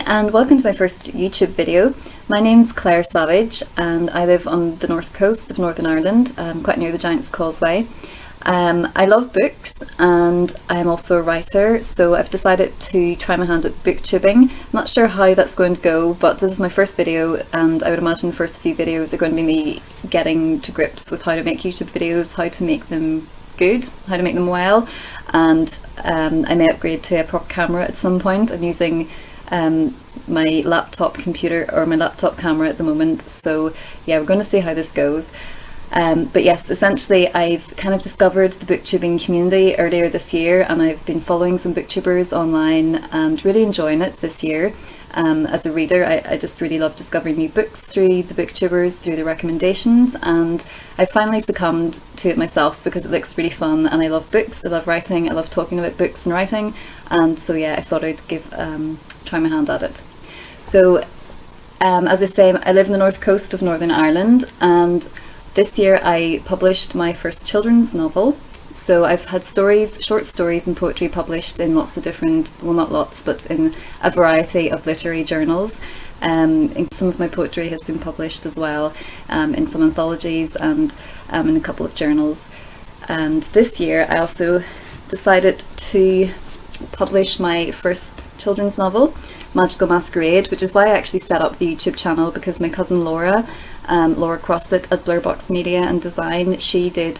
And welcome to my first YouTube video. My name's Claire Savage and I live on the north coast of Northern Ireland, quite near the Giant's Causeway. I love books and I'm also a writer, so I've decided to try my hand at booktubing. I'm not sure how that's going to go, but this is my first video and I would imagine the first few videos are going to be me getting to grips with how to make YouTube videos, how to make them good, how to make them well, and I may upgrade to a proper camera at some point. I'm using my laptop computer or my laptop camera at the moment, so yeah, we're going to see how this goes. But yes, essentially I've kind of discovered the booktubing community earlier this year and I've been following some booktubers online and really enjoying it this year. As a reader, I just really love discovering new books through the booktubers, through the recommendations, and I finally succumbed to it myself because it looks really fun and I love books, I love writing, I love talking about books and writing, and so yeah, I thought I'd try my hand at it. So as I say, I live in the north coast of Northern Ireland and this year I published my first children's novel. So I've had short stories and poetry published in lots of different, well not lots, but in a variety of literary journals. And some of my poetry has been published as well in some anthologies and in a couple of journals. And this year I also decided to publish my first children's novel, Magical Masquerade, which is why I actually set up the YouTube channel, because my cousin Laura Crossett at Blurbox Media and Design, she did,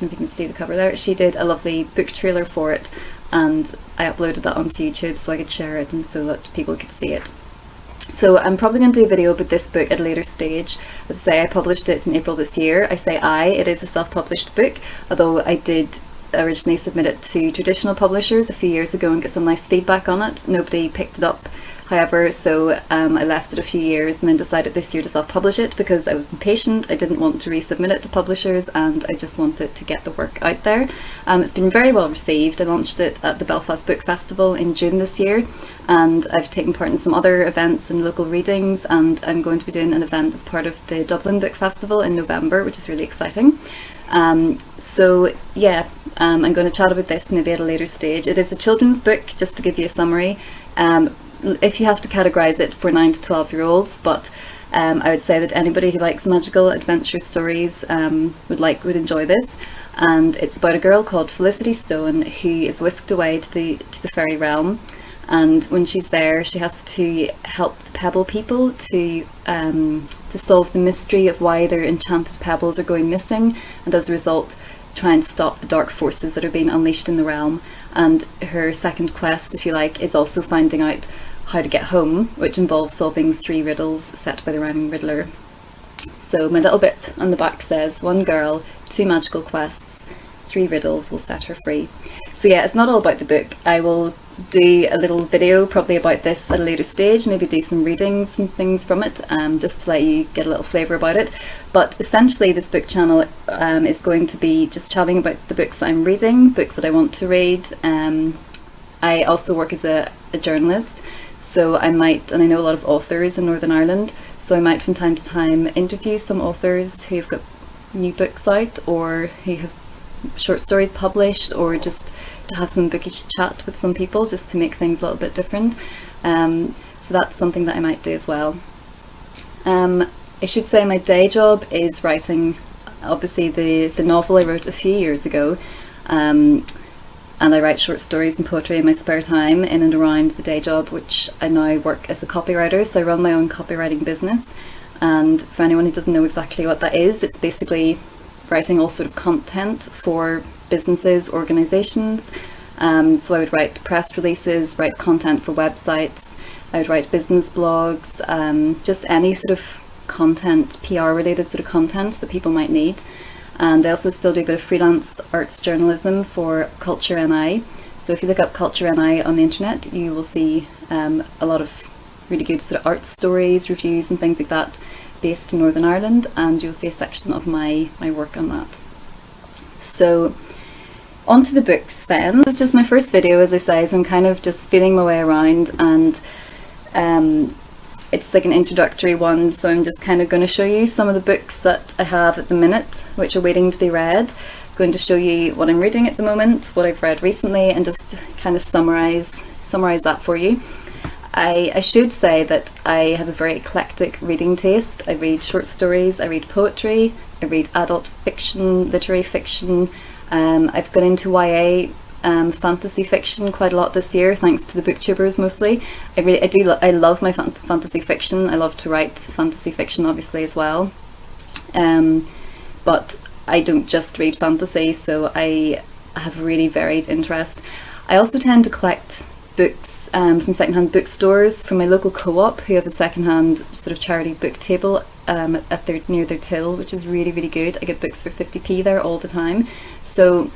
if you can see the cover there, she did a lovely book trailer for it and I uploaded that onto YouTube so I could share it and so that people could see it. So I'm probably going to do a video about this book at a later stage. As I say, I published it in April this year. I say it is a self-published book, although I did originally submit it to traditional publishers a few years ago and get some nice feedback on it. Nobody picked it up, however, so I left it a few years and then decided this year to self-publish it because I was impatient. I didn't want to resubmit it to publishers and I just wanted to get the work out there. It's been very well received. I launched it at the Belfast Book Festival in June this year and I've taken part in some other events and local readings, and I'm going to be doing an event as part of the Dublin Book Festival in November, which is really exciting. So yeah, I'm going to chat about this maybe at a later stage. It is a children's book, just to give you a summary. If you have to categorise it for 9 to 12 year olds, but I would say that anybody who likes magical adventure stories would enjoy this. And it's about a girl called Felicity Stone who is whisked away to the fairy realm, and when she's there she has to help the pebble people to solve the mystery of why their enchanted pebbles are going missing, and as a result try and stop the dark forces that are being unleashed in the realm. And her second quest, if you like, is also finding out how to get home, which involves solving 3 riddles set by the rhyming riddler. So my little bit on the back says, 1 girl, 2 magical quests, 3 riddles will set her free. So yeah, it's not all about the book. I will do a little video probably about this at a later stage, maybe do some readings and things from it, just to let you get a little flavour about it. But essentially this book channel is going to be just chatting about the books that I'm reading, books that I want to read. I also work as a journalist, so I might, and I know a lot of authors in Northern Ireland, so I might from time to time interview some authors who've got new books out or who have short stories published, or just to have some bookish chat with some people just to make things a little bit different. So that's something that I might do as well. I should say my day job is writing, obviously the novel I wrote a few years ago, and I write short stories and poetry in my spare time in and around the day job, which I now work as a copywriter, so I run my own copywriting business. And for anyone who doesn't know exactly what that is, it's basically writing all sort of content for businesses, organisations. So I would write press releases, write content for websites, I would write business blogs, just any sort of content, PR related sort of content that people might need. And I also still do a bit of freelance arts journalism for Culture NI. So if you look up Culture NI on the internet, you will see a lot of really good sort of art stories, reviews and things like that based in Northern Ireland, and you'll see a section of my work on that. So on to the books then. This is just my first video, as I say, so I'm kind of just feeling my way around, and it's like an introductory one, so I'm just kind of going to show you some of the books that I have at the minute which are waiting to be read. I'm going to show you what I'm reading at the moment, what I've read recently, and just kind of summarise that for you. I should say that I have a very eclectic reading taste. I read short stories, I read poetry, I read adult fiction, literary fiction. I've gone into YA fantasy fiction quite a lot this year, thanks to the booktubers mostly. I love my fantasy fiction. I love to write fantasy fiction obviously as well. But I don't just read fantasy, so I have really varied interest. I also tend to collect books from secondhand bookstores, from my local co-op, who have a secondhand sort of charity book table near their till, which is really, really good. I get books for 50p there all the time. So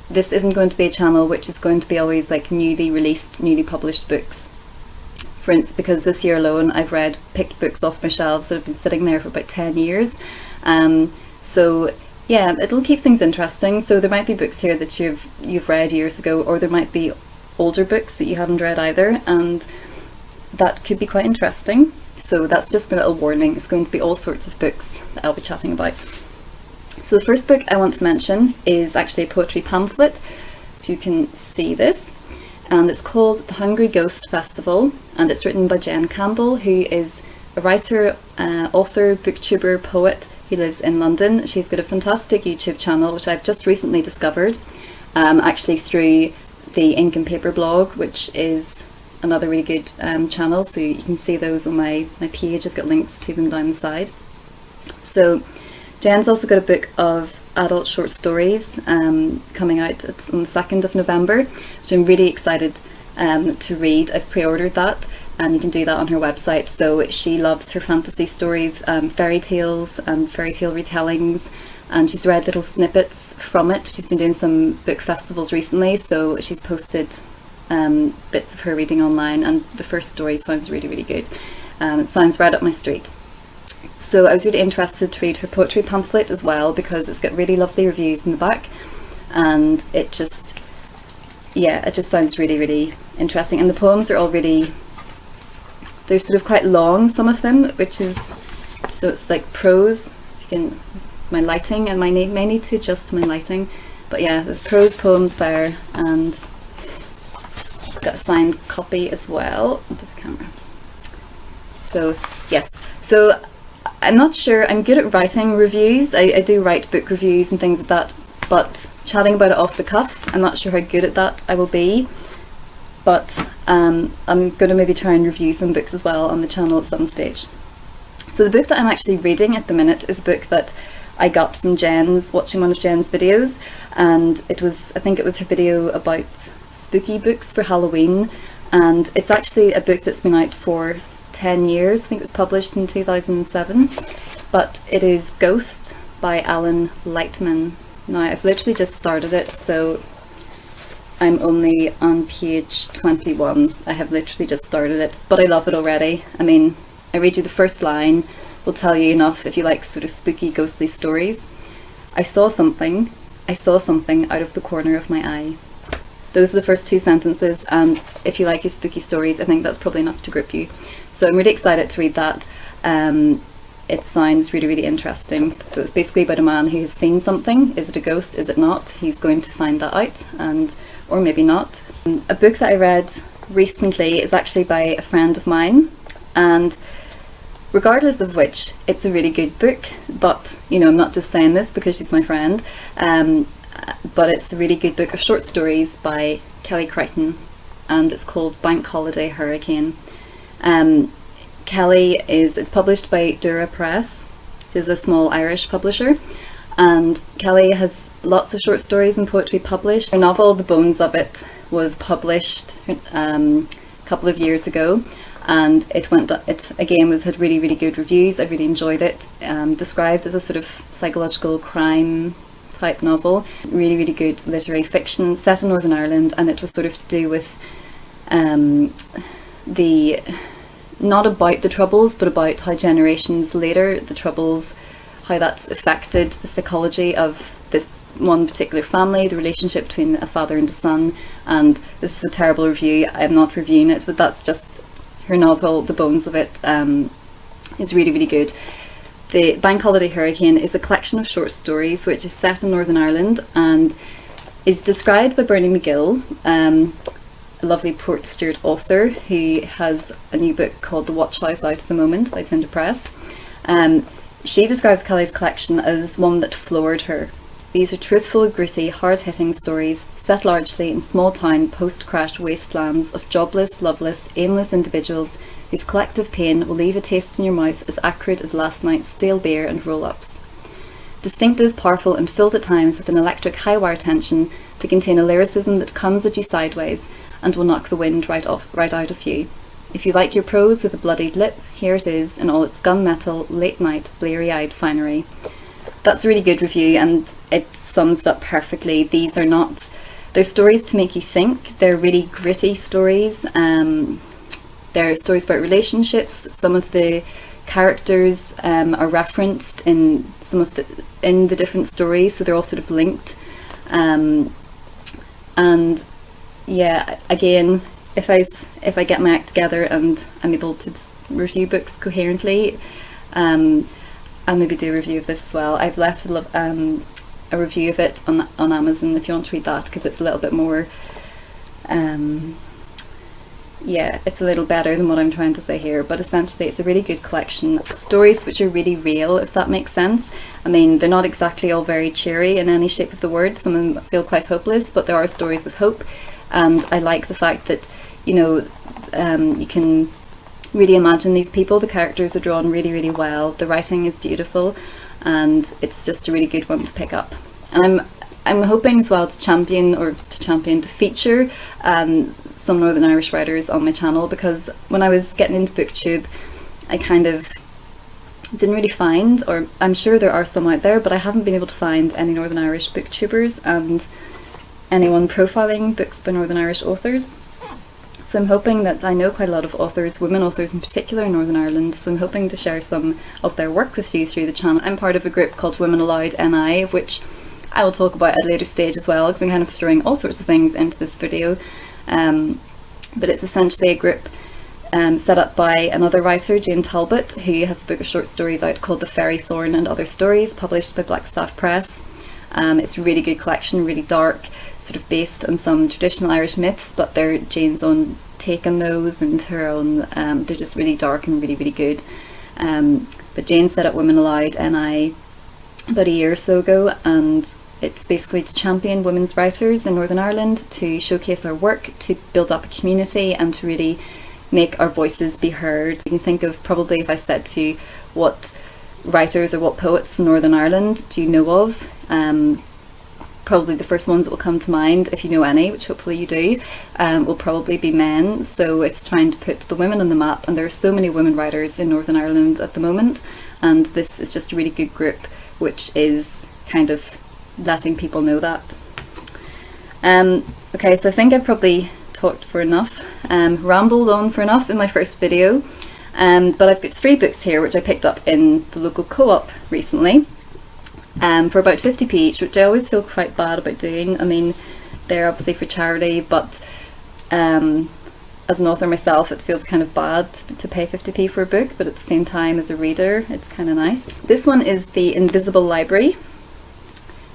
this isn't going to be a channel which is going to be always like newly released, newly published books. For instance, because this year alone I've picked books off my shelves that have been sitting there for about 10 years. So yeah, it'll keep things interesting. So there might be books here that you've read years ago, or there might be older books that you haven't read either, and that could be quite interesting. So that's just my little warning. It's going to be all sorts of books that I'll be chatting about. So the first book I want to mention is actually a poetry pamphlet, if you can see this, and it's called The Hungry Ghost Festival, and it's written by Jen Campbell, who is a writer, author, booktuber, poet. He lives in London. She's got a fantastic YouTube channel which I've just recently discovered, actually through the Ink and Paper blog, which is another really good channel, so you can see those on my page. I've got links to them down the side. So Jen's also got a book of adult short stories coming out. It's on the 2nd of November, which I'm really excited to read. I've pre-ordered that, and you can do that on her website. So she loves her fantasy stories, fairy tales and fairy tale retellings, and she's read little snippets from it. She's been doing some book festivals recently, so she's posted bits of her reading online, and the first story sounds really, really good. It sounds right up my street. So I was really interested to read her poetry pamphlet as well, because it's got really lovely reviews in the back, and it just sounds really, really interesting. And the poems are all really, they're sort of quite long, some of them, which is, so it's like prose. If you can, my lighting, and may need to adjust my lighting, but yeah, there's prose poems there, and I've got a signed copy as well. I'll do the camera. So yes, so I'm not sure, I'm good at writing reviews. I do write book reviews and things like that, but chatting about it off the cuff, I'm not sure how good at that I will be. But I'm going to maybe try and review some books as well on the channel at some stage. So the book that I'm actually reading at the minute is a book that I got from watching one of Jen's videos, and I think it was her video about spooky books for Halloween, and it's actually a book that's been out for 10 years. I think it was published in 2007, but it is Ghost by Alan Lightman. Now I've literally just started it, so I'm only on page 21. I have literally just started it, but I love it already. I mean, I read you the first line, will tell you enough if you like sort of spooky, ghostly stories. I saw something out of the corner of my eye. Those are the first two sentences, and if you like your spooky stories, I think that's probably enough to grip you. So I'm really excited to read that. It sounds really, really interesting. So it's basically about a man who has seen something. Is it a ghost? Is it not? He's going to find that out, or maybe not. A book that I read recently is actually by a friend of mine, and regardless of which, it's a really good book. But you know, I'm not just saying this because she's my friend, but it's a really good book of short stories by Kelly Crichton, and it's called Bank Holiday Hurricane. Kelly it's published by Dura Press, which is a small Irish publisher, and Kelly has lots of short stories and poetry published. Her novel The Bones of It was published a couple of years ago, and it again had really, really good reviews. I really enjoyed it. Described as a sort of psychological crime type novel. Really, really good literary fiction set in Northern Ireland, and it was sort of to do with not about the Troubles, but about how generations later, the Troubles, how that's affected the psychology of this one particular family, the relationship between a father and a son. And this is a terrible review, I'm not reviewing it, but that's just her novel, The Bones of It, is really, really good. The Bank Holiday Hurricane is a collection of short stories which is set in Northern Ireland and is described by Bernie McGill a lovely Port Stewart author who has a new book called The Watch House out at the moment by Tinder Press. She describes Kelly's collection as one that floored her. These are truthful, gritty, hard-hitting stories set largely in small-town, post-crash wastelands of jobless, loveless, aimless individuals whose collective pain will leave a taste in your mouth as acrid as last night's stale beer and roll-ups. Distinctive, powerful, and filled at times with an electric high-wire tension, they contain a lyricism that comes at you sideways and will knock the wind right out of you. If you like your prose with a bloodied lip, here it is in all its gunmetal, late-night, bleary-eyed finery. That's a really good review, and it sums it up perfectly. They're stories to make you think. They're really gritty stories. They're stories about relationships. Some of the characters are referenced in the different stories, so they're all sort of linked. And yeah, again, if I get my act together and I'm able to review books coherently, I'll maybe do a review of this as well. I've left a review of it on Amazon if you want to read that, because it's a little bit more, it's a little better than what I'm trying to say here, but essentially it's a really good collection of stories which are really real, if that makes sense. I mean, they're not exactly all very cheery in any shape of the word. Some of them feel quite hopeless, but there are stories with hope, and I like the fact that, you can really imagine these people. The characters are drawn really, really well. The writing is beautiful, and it's just a really good one to pick up. And I'm hoping as well to feature some Northern Irish writers on my channel, because when I was getting into BookTube, I kind of didn't really find, or I'm sure there are some out there, but I haven't been able to find any Northern Irish booktubers and anyone profiling books by Northern Irish authors. So I'm hoping that I know quite a lot of authors, women authors in particular in Northern Ireland, so I'm hoping to share some of their work with you through the channel. I'm part of a group called Women Allowed NI, of which I will talk about at a later stage as well, because I'm kind of throwing all sorts of things into this video. But it's essentially a group set up by another writer, Jane Talbot, who has a book of short stories out called The Fairy Thorn and Other Stories, published by Blackstaff Press. It's a really good collection, really dark, sort of based on some traditional Irish myths, but they're Jane's own take on those and her own. They're just really dark and really, really good. But Jane set up Women Allowed NI about a year or so ago, and it's basically to champion women's writers in Northern Ireland, to showcase our work, to build up a community, and to really make our voices be heard. You can think of, probably if I said to you, what writers or what poets from Northern Ireland do you know of? Probably the first ones that will come to mind, if you know any, which hopefully you do, will probably be men. So it's trying to put the women on the map, and there are so many women writers in Northern Ireland at the moment, and this is just a really good group which is kind of letting people know that. Okay, so I think I've probably talked for enough, rambled on for enough in my first video, but I've got 3 books here which I picked up in the local co-op recently. For about 50p each, which I always feel quite bad about doing. I mean, they're obviously for charity, but as an author myself, it feels kind of bad to pay 50p for a book, but at the same time, as a reader, it's kind of nice. This one is The Invisible Library,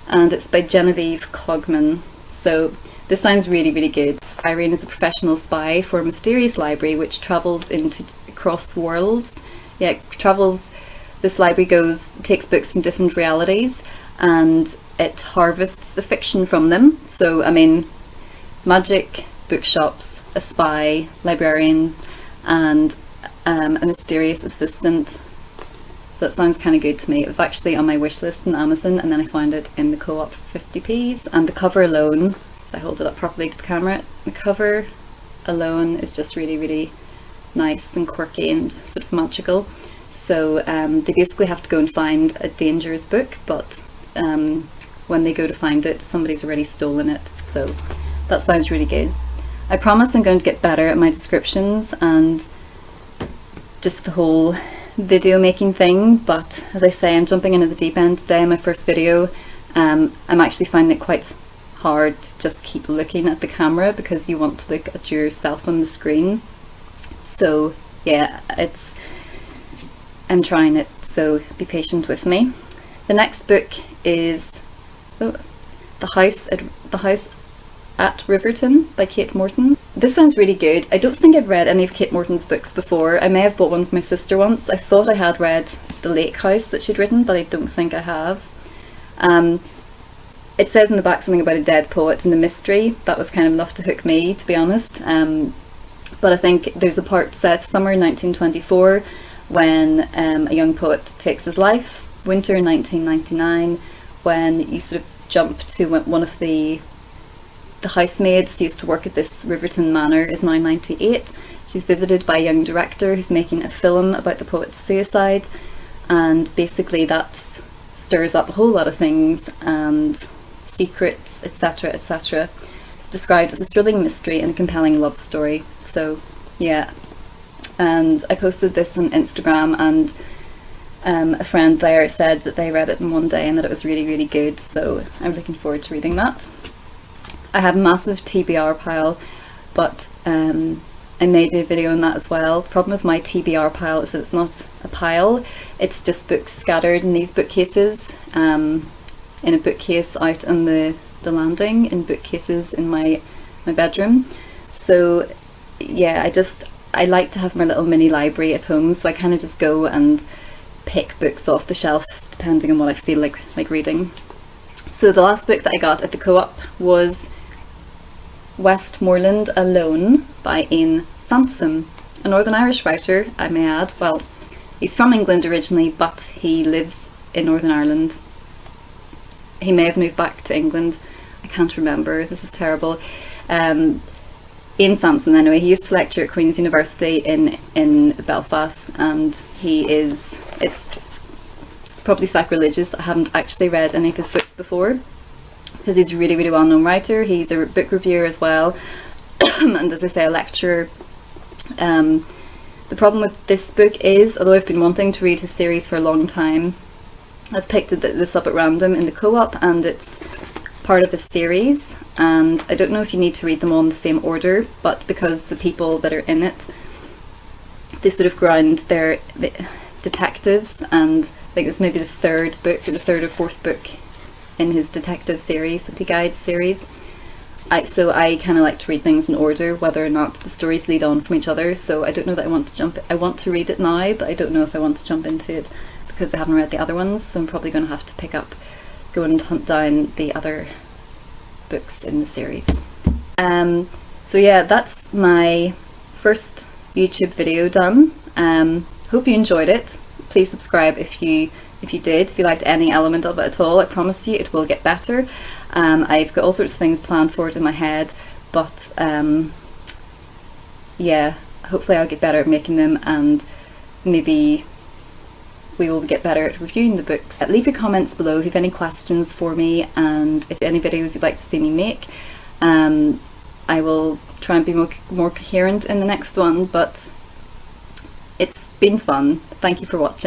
and it's by Genevieve Cogman. So this sounds really, really good. Irene is a professional spy for a mysterious library which travels across worlds. Yeah, this library takes books from different realities, and it harvests the fiction from them. So, I mean, magic, bookshops, a spy, librarians, and a mysterious assistant. So that sounds kind of good to me. It was actually on my wish list on Amazon, and then I found it in the co-op for 50p's. And the cover alone, if I hold it up properly to the camera, the cover alone is just really, really nice and quirky and sort of magical. So they basically have to go and find a dangerous book, but when they go to find it, somebody's already stolen it. So that sounds really good. I promise I'm going to get better at my descriptions and just the whole video making thing, but as I say, I'm jumping into the deep end today in my first video. I'm actually finding it quite hard to just keep looking at the camera because you want to look at yourself on the screen. So yeah, I'm trying it, so be patient with me. The next book is The House at Riverton by Kate Morton. This sounds really good. I don't think I've read any of Kate Morton's books before. I may have bought one for my sister once. I thought I had read The Lake House that she'd written, but I don't think I have. It says in the back something about a dead poet and a mystery. That was kind of enough to hook me, to be honest. But I think there's a part set summer 1924 when a young poet takes his life, winter 1999 when you sort of jump to one of the housemaids who used to work at this Riverton Manor is now 98. She's visited by a young director who's making a film about the poet's suicide, and basically that stirs up a whole lot of things and secrets, etc, etc. It's described as a thrilling mystery and a compelling love story. So yeah, and I posted this on Instagram, and a friend there said that they read it in one day and that it was really, really good, so I'm looking forward to reading that. I have a massive TBR pile, but I may do a video on that as well. The problem with my TBR pile is that it's not a pile, it's just books scattered in these bookcases, in a bookcase out on the landing, in bookcases in my bedroom. So yeah, I like to have my little mini library at home, so I kind of just go and pick books off the shelf depending on what I feel like reading. So the last book that I got at the Co-op was Westmoreland Alone by Ian Sansom, a Northern Irish writer, I may add. Well, he's from England originally, but he lives in Northern Ireland. He may have moved back to England, I can't remember, this is terrible. Ian Sansom, anyway, he used to lecture at Queen's University in Belfast, and it's probably sacrilegious that I haven't actually read any of his books before, because he's a really, really well-known writer. He's a book reviewer as well, and as I say, a lecturer. The problem with this book is, although I've been wanting to read his series for a long time, I've picked this up at random in the Co-op, and it's part of a series, and I don't know if you need to read them all in the same order, but because the people that are in it, they sort of ground their detectives, and I think this may be the third book, or the third or fourth book in his detective series, the Guide series. So I kind of like to read things in order, whether or not the stories lead on from each other. So I don't know that I want to read it now, but I don't know if I want to jump into it because I haven't read the other ones. So I'm probably going to have to go and hunt down the other books in the series. So yeah, that's my first YouTube video done. Hope you enjoyed it. Please subscribe if you did, if you liked any element of it at all. I promise you it will get better. I've got all sorts of things planned for it in my head, but yeah, hopefully I'll get better at making them, and maybe we will get better at reviewing the books. Leave your comments below if you have any questions for me, and if any videos you'd like to see me make. I will try and be more coherent in the next one, but it's been fun. Thank you for watching.